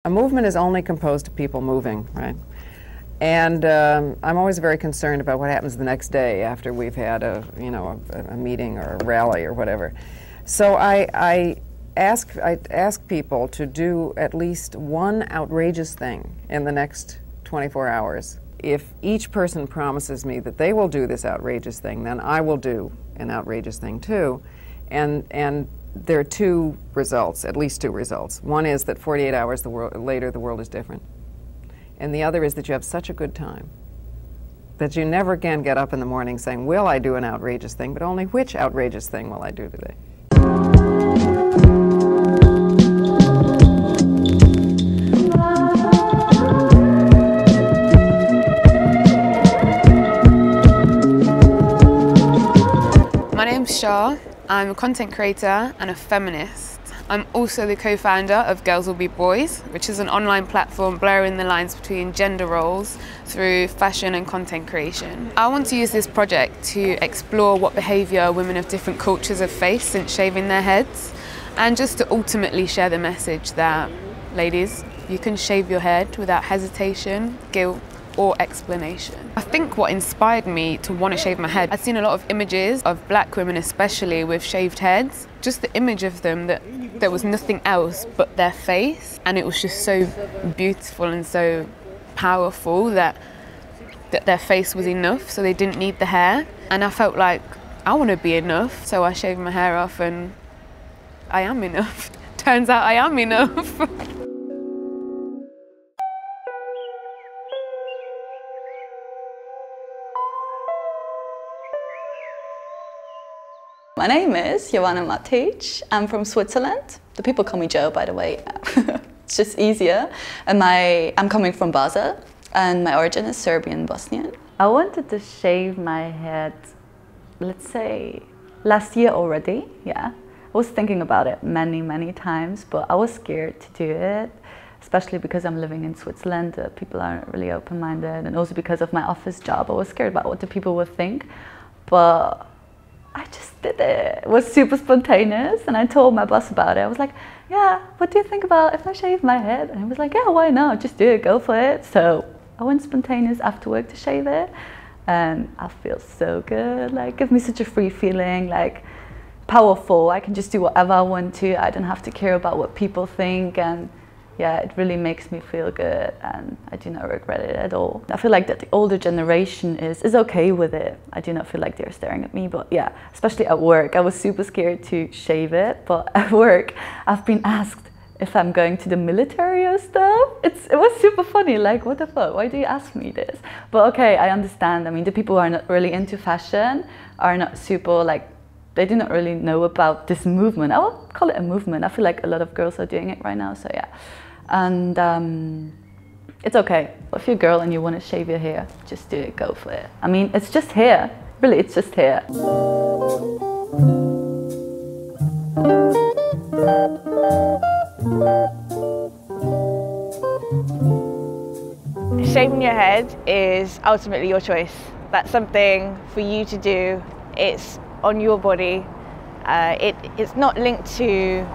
A movement is only composed of people moving, right? And I'm always very concerned about what happens the next day after we've had a meeting or a rally or whatever. So I ask people to do at least one outrageous thing in the next 24 hours. If each person promises me that they will do this outrageous thing, then I will do an outrageous thing too. And there are two results, at least two results. One is that 48 hours later the world is different. And the other is that you have such a good time that you never again get up in the morning saying, will I do an outrageous thing, but only which outrageous thing will I do today? My name's Shah. I'm a content creator and a feminist. I'm also the co-founder of Girls Will Be Boys, which is an online platform blurring the lines between gender roles through fashion and content creation. I want to use this project to explore what behaviour women of different cultures have faced since shaving their heads, and just to ultimately share the message that, ladies, you can shave your head without hesitation, guilt, or explanation. I think what inspired me to want to shave my head, I'd seen a lot of images of black women especially with shaved heads, just the image of them that there was nothing else but their face, and it was just so beautiful and so powerful that their face was enough, so they didn't need the hair. And I felt like I want to be enough, so I shaved my hair off and I am enough. Turns out I am enough. My name is Joanna Matic. I'm from Switzerland. The people call me Jo, by the way. It's just easier. And I'm coming from Basel, and my origin is Serbian Bosnian. I wanted to shave my head, let's say, last year already, yeah. I was thinking about it many times, but I was scared to do it, especially because I'm living in Switzerland. People aren't really open-minded, and also because of my office job. I was scared about what the people would think, but I just did it. It was super spontaneous, and I told my boss about it. I was like, yeah, what do you think about if I shave my head? And he was like, yeah, why not? Just do it, go for it. So I went spontaneous after work to shave it, and I feel so good. Like, give me such a free feeling, like powerful. I can just do whatever I want to. I don't have to care about what people think, and yeah, it really makes me feel good, and I do not regret it at all. I feel like that the older generation is okay with it. I do not feel like they're staring at me, but yeah, especially at work. I was super scared to shave it, but at work, I've been asked if I'm going to the military or stuff. It was super funny, like, what the fuck, why do you ask me this? But okay, I understand. I mean, the people who are not really into fashion are not super, like, they do not really know about this movement. I will call it a movement. I feel like a lot of girls are doing it right now, so yeah. And it's okay. If you're a girl and you want to shave your hair, just do it, go for it. I mean, it's just hair. Really, it's just hair. Shaving your head is ultimately your choice. That's something for you to do. It's on your body. It's not linked to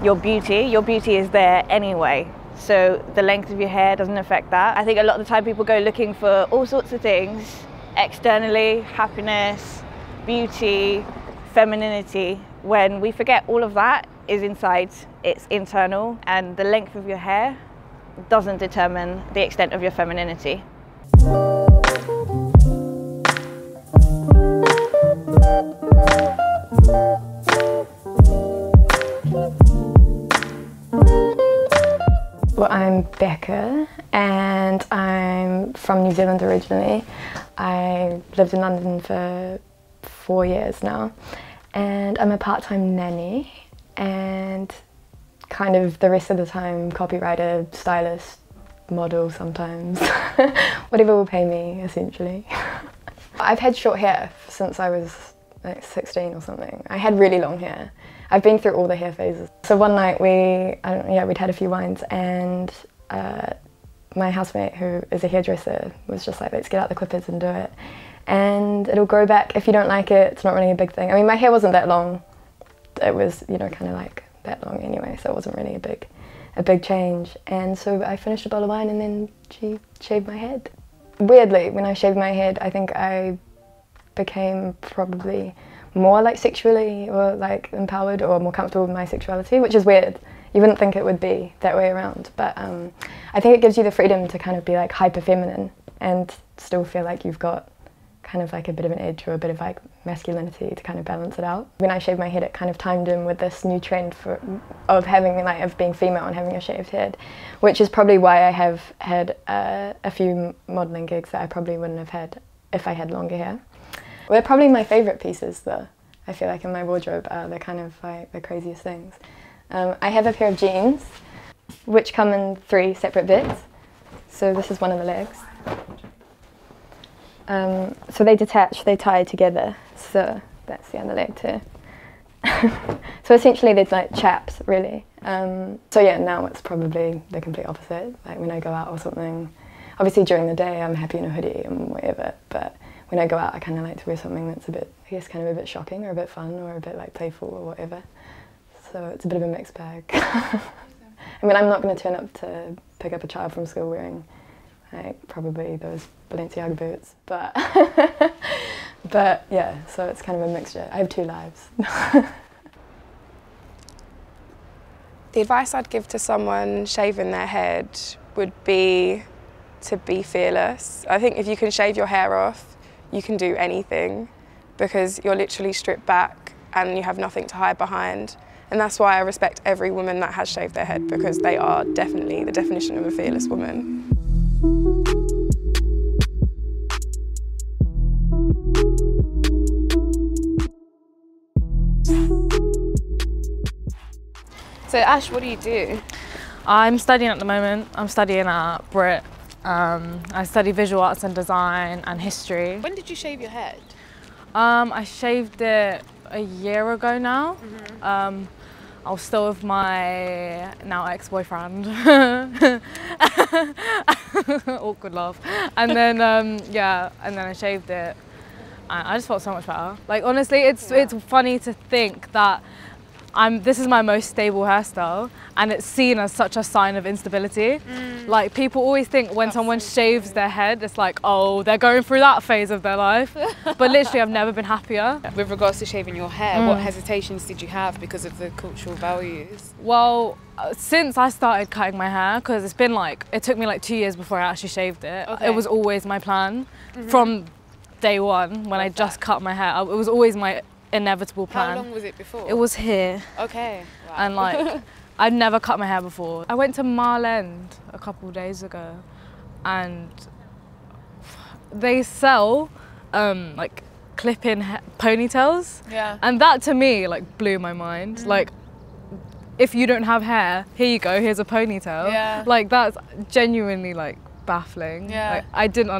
your beauty. Your beauty is there anyway. So the length of your hair doesn't affect that. I think a lot of the time people go looking for all sorts of things externally, happiness, beauty, femininity, when we forget all of that is inside, it's internal, and the length of your hair doesn't determine the extent of your femininity. Well, I'm Becca, and I'm from New Zealand originally. I lived in London for 4 years now, and I'm a part-time nanny, and kind of the rest of the time copywriter, stylist, model sometimes. Whatever will pay me, essentially. I've had short hair since I was like 16 or something. I had really long hair. I've been through all the hair phases. So one night we'd had a few wines, and my housemate, who is a hairdresser, was just like, let's get out the clippers and do it. And it'll grow back. If you don't like it, it's not really a big thing. I mean, my hair wasn't that long. It was, kind of like that long anyway, so it wasn't really a a big change. And so I finished a bottle of wine and then she shaved my head. Weirdly, when I shaved my head, I think I became probably more like sexually or like empowered or more comfortable with my sexuality, which is weird. You wouldn't think it would be that way around, but I think it gives you the freedom to kind of be like hyper feminine and still feel like you've got kind of like a bit of an edge or a bit of like masculinity to kind of balance it out. When I shaved my head, it kind of timed in with this new trend of being female and having a shaved head, which is probably why I have had a few modelling gigs that I probably wouldn't have had if I had longer hair. They're probably my favourite pieces though. I feel like in my wardrobe they're kind of like the craziest things. I have a pair of jeans which come in 3 separate bits. So this is one of the legs. So they detach, they tie together, so that's the other leg too. So essentially they're like chaps, really. So yeah, now it's probably the complete opposite. Like when I go out or something, obviously during the day I'm happy in a hoodie and whatever, but when I go out I kind of like to wear something that's a bit, I guess kind of a bit shocking or a bit fun or a bit like playful or whatever. So it's a bit of a mixed bag. I mean, I'm not going to turn up to pick up a child from school wearing like probably those Balenciaga boots, but but yeah, so it's kind of a mixture. I have 2 lives. The advice I'd give to someone shaving their head would be to be fearless. I think if you can shave your hair off, you can do anything because you're literally stripped back and you have nothing to hide behind. And that's why I respect every woman that has shaved their head, because they are definitely the definition of a fearless woman. So Ash, what do you do? I'm studying at the moment. I'm studying at Brit. I study visual arts and design and history. When did you shave your head? I shaved it a year ago now. I was still with my now ex-boyfriend. Awkward laugh. And then yeah, and then I shaved it. And I just felt so much better. Like honestly, it's funny to think that this is my most stable hairstyle and it's seen as such a sign of instability. Like people always think when someone shaves their head, it's like, oh, they're going through that phase of their life. But literally I've never been happier. With regards to shaving your hair, what hesitations did you have because of the cultural values? Well, since I started cutting my hair, because it's been like, it took me like 2 years before I actually shaved it. Okay. It was always my plan from day one when I just cut my hair. It was always my inevitable plan. How long was it before? It was here. Okay. Wow. And like, I'd never cut my hair before. I went to Mile End a couple of days ago and they sell like clip-in ponytails. Yeah. And that to me like blew my mind. Like, if you don't have hair, here you go, here's a ponytail. Yeah. Like that's genuinely like baffling. Yeah. Like, I didn't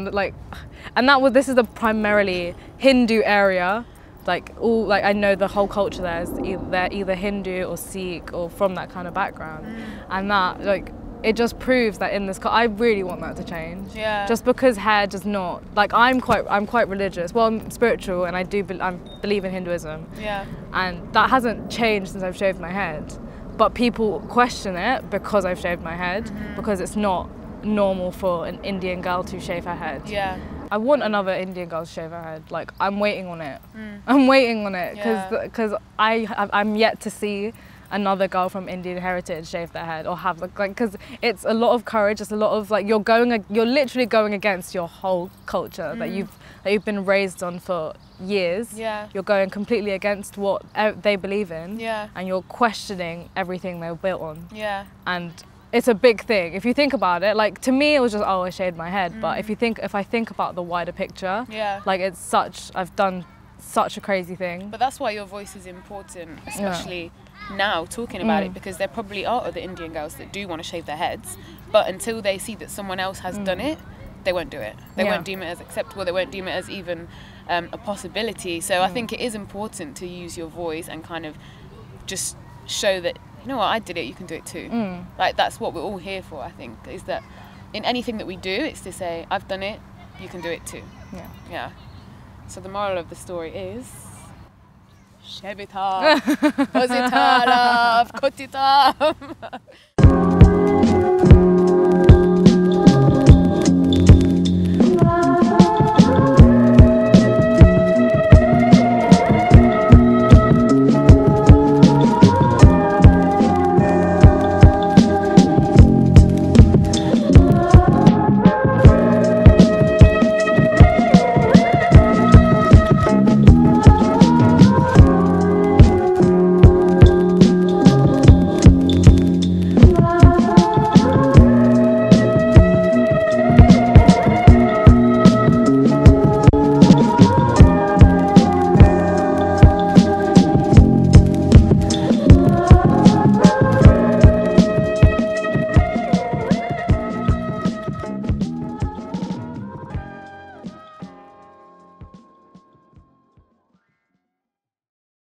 and this is a primarily Hindu area. Like I know the whole culture there is either Hindu or Sikh or from that kind of background, and that like it just proves that in this I really want that to change. Yeah. Just because hair does not, like I'm quite religious. Well, I'm spiritual and I believe in Hinduism. Yeah. And that hasn't changed since I've shaved my head, but people question it because I've shaved my head because it's not normal for an Indian girl to shave her head. Yeah. I want another Indian girl to shave her head. Like, I'm waiting on it. I'm waiting on it because I'm yet to see another girl from Indian heritage shave their head or have like because it's a lot of courage. It's a lot of like you're literally going against your whole culture that you've been raised on for years. Yeah. You're going completely against what they believe in. Yeah. And you're questioning everything they were built on. Yeah. And it's a big thing. If you think about it, like to me it was just, oh, I shaved my head. But if I think about the wider picture, like I've done such a crazy thing. But that's why your voice is important, especially now talking about it, because there probably are other Indian girls that do want to shave their heads, but until they see that someone else has done it, they won't do it. They won't deem it as acceptable. They won't deem it as even a possibility. So I think it is important to use your voice and kind of just show that, you know what, I did it, you can do it too. Like that's what we're all here for, I think, is that in anything that we do, it's to say, I've done it, you can do it too. Yeah. So the moral of the story is, shave it off, buzz it off, cut it off.